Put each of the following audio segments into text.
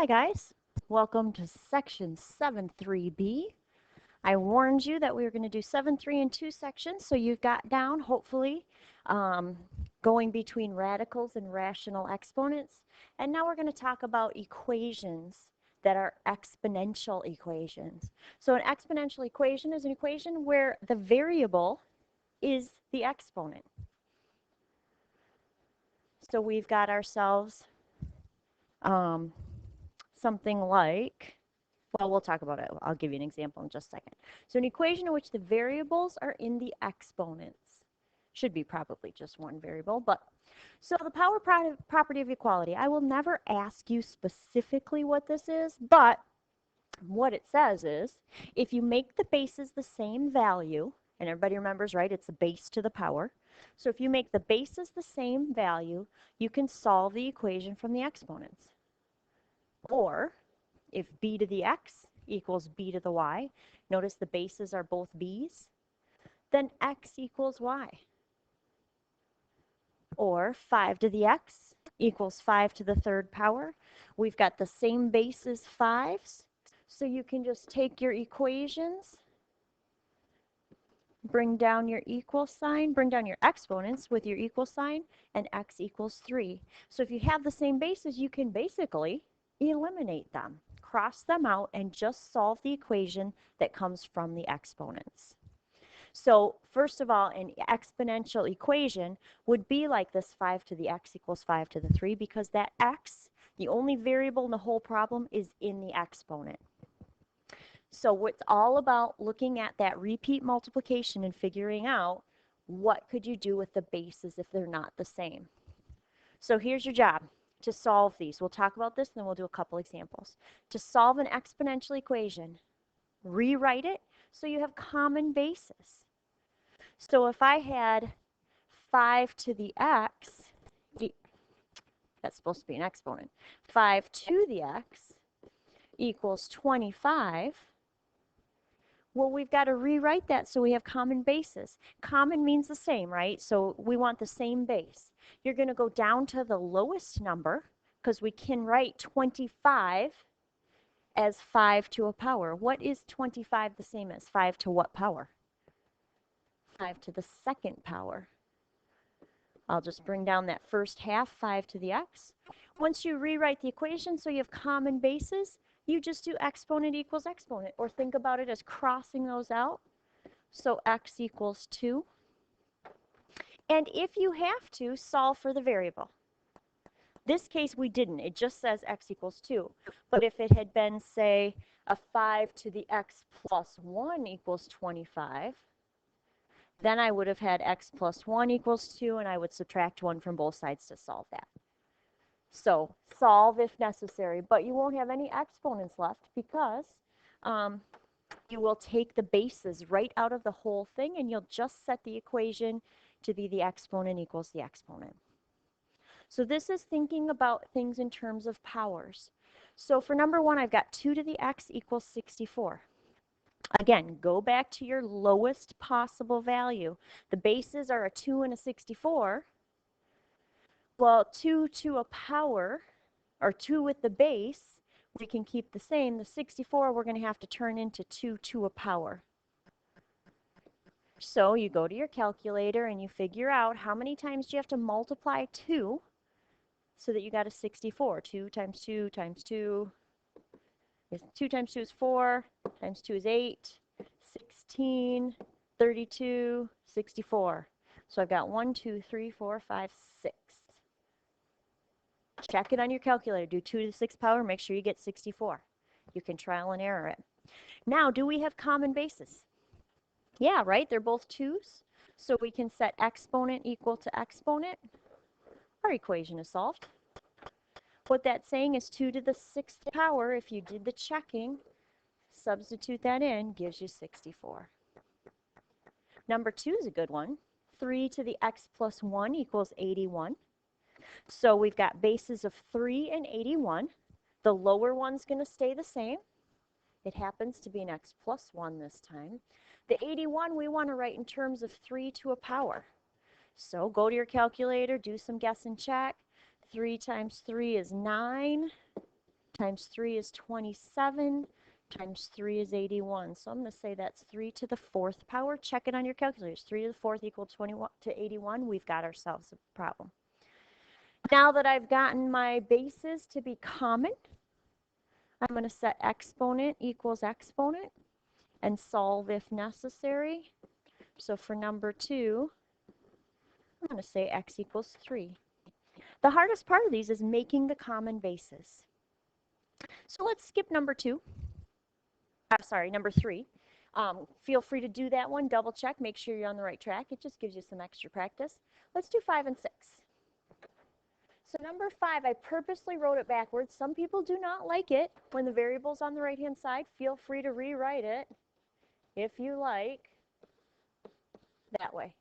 Hi guys, welcome to section 7.3b. I warned you that we were going to do 7.3 in two sections, so you've got down, hopefully, um, going between radicals and rational exponents. And now we're going to talk about equations that are exponential equations. So an exponential equation is an equation where the variable is the exponent. So we've got ourselves um, something like, well, we'll talk about it. I'll give you an example in just a second. So an equation in which the variables are in the exponents. Should be probably just one variable, but so the power property of equality. I will never ask you specifically what this is, but what it says is if you make the bases the same value, and everybody remembers, right, it's a base to the power. So if you make the bases the same value, you can solve the equation from the exponents. Or if b to the x equals b to the y, notice the bases are both b's, then x equals y. Or 5 to the x equals 5 to the third power. We've got the same base as 5's, so you can just take your equations, bring down your equal sign, bring down your exponents with your equal sign, and x equals 3. So if you have the same bases, you can basically eliminate them, cross them out, and just solve the equation that comes from the exponents. So first of all, an exponential equation would be like this 5 to the x equals 5 to the 3 because that x, the only variable in the whole problem, is in the exponent. So it's all about looking at that repeat multiplication and figuring out what could you do with the bases if they're not the same. So here's your job to solve these. We'll talk about this and then we'll do a couple examples. To solve an exponential equation, rewrite it so you have common bases. So if I had 5 to the x, that's supposed to be an exponent, 5 to the x equals 25, well, we've got to rewrite that so we have common bases. Common means the same, right? So we want the same base. You're going to go down to the lowest number because we can write 25 as 5 to a power. What is 25 the same as? 5 to what power? 5 to the second power. I'll just bring down that first half, 5 to the x. Once you rewrite the equation so you have common bases, you just do exponent equals exponent, or think about it as crossing those out. So x equals 2. And if you have to, solve for the variable. This case we didn't. It just says x equals 2. But if it had been, say, a 5 to the x plus 1 equals 25, then I would have had x plus 1 equals 2, and I would subtract 1 from both sides to solve that. So solve if necessary, but you won't have any exponents left because you will take the bases right out of the whole thing and you'll just set the equation to be the exponent equals the exponent. So this is thinking about things in terms of powers. So for number 1, I've got 2 to the x equals 64. Again, go back to your lowest possible value. The bases are a 2 and a 64. Well, 2 to a power, or 2 with the base, we can keep the same. The 64 we're going to have to turn into 2 to a power. So you go to your calculator and you figure out how many times do you have to multiply 2 so that you got a 64. 2 times 2 times 2 is 2 times 2 is 4, times 2 is 8, 16, 32, 64. So I've got 1, 2, 3, 4, 5, 6. Check it on your calculator. Do 2 to the 6th power. Make sure you get 64. You can trial and error it. Now, do we have common bases? Yeah, right? They're both 2's. So we can set exponent equal to exponent. Our equation is solved. What that's saying is 2 to the 6th power, if you did the checking, substitute that in, gives you 64. Number 2 is a good one. 3 to the x plus 1 equals 81. So we've got bases of 3 and 81. The lower one's going to stay the same. It happens to be an x plus 1 this time. The 81 we want to write in terms of 3 to a power. So go to your calculator, do some guess and check. 3 times 3 is 9. times 3 is 27, times 3 is 81. So I'm going to say that's 3 to the 4th power. Check it on your calculators. 3 to the 4th equal 21 to 81. We've got ourselves a problem. Now that I've gotten my bases to be common, I'm going to set exponent equals exponent and solve if necessary. So for number 2, I'm going to say x equals 3. The hardest part of these is making the common bases. So let's skip number 2. I'm sorry, number 3. Feel free to do that one, double check, make sure you're on the right track. It just gives you some extra practice. Let's do 5 and 6. So number 5, I purposely wrote it backwards. Some people do not like it when the variable's on the right-hand side. Feel free to rewrite it, if you like, that way.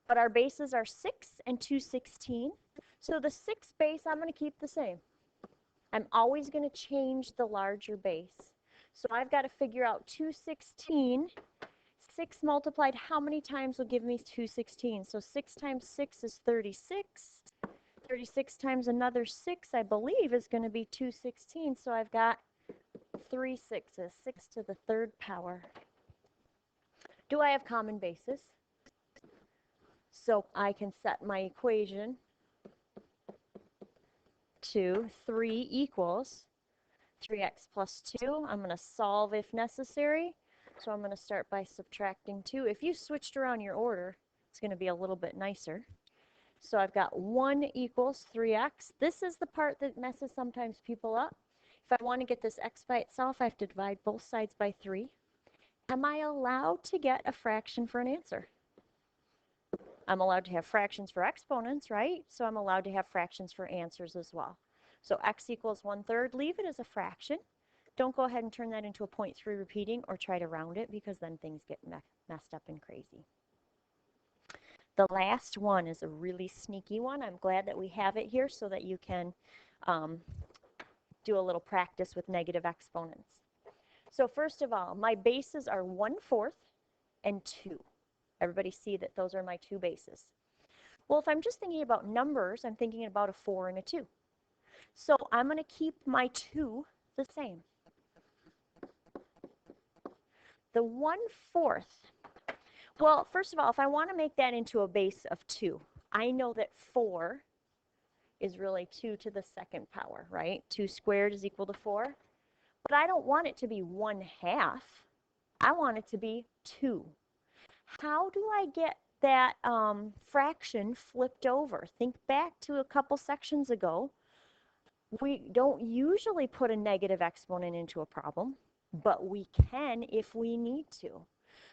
But our bases are 6 and 216. So the 6 base, I'm going to keep the same. I'm always going to change the larger base. So I've got to figure out 216. 6 multiplied how many times will give me 216? So 6 times 6 is 36. 36 times another 6, I believe, is going to be 216. So I've got 3 6s, 6 to the 3rd power. Do I have common bases? So I can set my equation to 3 equals 3x plus 2. I'm going to solve if necessary. So I'm going to start by subtracting 2. If you switched around your order, it's going to be a little bit nicer. So I've got 1 equals 3x. This is the part that messes sometimes people up. If I want to get this x by itself, I have to divide both sides by 3. Am I allowed to get a fraction for an answer? I'm allowed to have fractions for exponents, right? So I'm allowed to have fractions for answers as well. So x equals 1/3. Leave it as a fraction. Don't go ahead and turn that into a 0.3 repeating or try to round it, because then things get messed up and crazy. The last one is a really sneaky one. I'm glad that we have it here so that you can do a little practice with negative exponents. So first of all, my bases are 1/4 and 2. Everybody see that those are my 2 bases. Well, if I'm just thinking about numbers, I'm thinking about a 4 and a 2. So I'm going to keep my 2 the same. The 1/4, well, first of all, if I want to make that into a base of 2, I know that 4 is really 2 to the 2nd power, right? 2 squared is equal to 4. But I don't want it to be 1/2. I want it to be 2. How do I get that fraction flipped over? Think back to a couple sections ago. We don't usually put a negative exponent into a problem, but we can if we need to.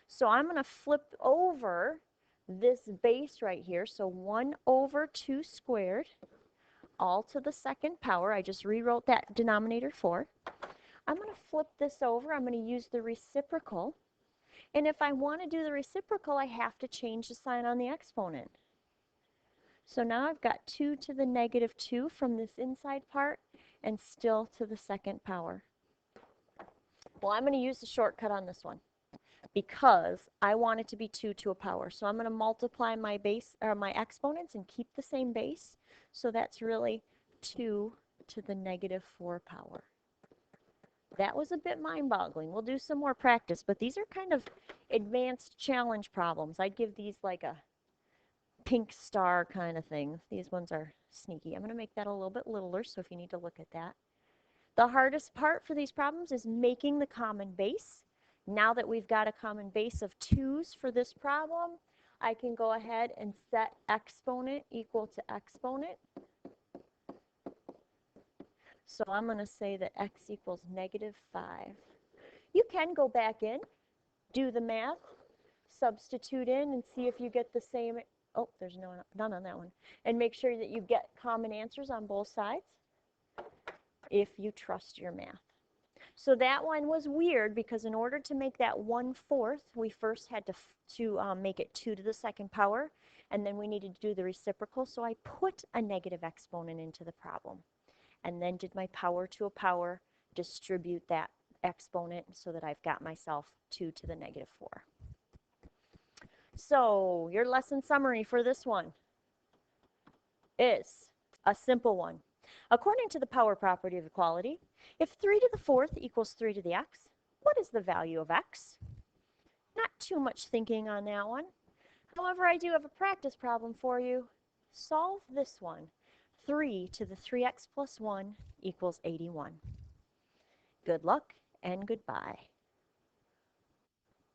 So I'm going to flip over this base right here. So 1/2 squared, all to the 2nd power. I just rewrote that denominator 4. I'm going to flip this over. I'm going to use the reciprocal. And if I want to do the reciprocal, I have to change the sign on the exponent. So now I've got 2 to the -2 from this inside part, and still to the 2nd power. Well, I'm going to use the shortcut on this one because I want it to be 2 to a power. So I'm going to multiply my base or my exponents and keep the same base. So that's really 2 to the -4 power. That was a bit mind-boggling. We'll do some more practice, but these are kind of advanced challenge problems. I'd give these like a pink star kind of thing. These ones are sneaky. I'm going to make that a little bit littler, so if you need to look at that. The hardest part for these problems is making the common base. Now that we've got a common base of 2's for this problem, I can go ahead and set exponent equal to exponent. So I'm going to say that x equals -5. You can go back in, do the math, substitute in, and see if you get the same. Oh, there's none on that one. And make sure that you get common answers on both sides if you trust your math. So that one was weird because in order to make that 1/4, we first had to make it 2 to the 2nd power, and then we needed to do the reciprocal. So I put a negative exponent into the problem, and then did my power to a power, distribute that exponent so that I've got myself 2 to the -4. So your lesson summary for this one is a simple one. According to the power property of equality, if 3 to the fourth equals 3 to the x, what is the value of x? Not too much thinking on that one. However, I do have a practice problem for you. Solve this one. 3 to the 3x plus 1 equals 81. Good luck and goodbye.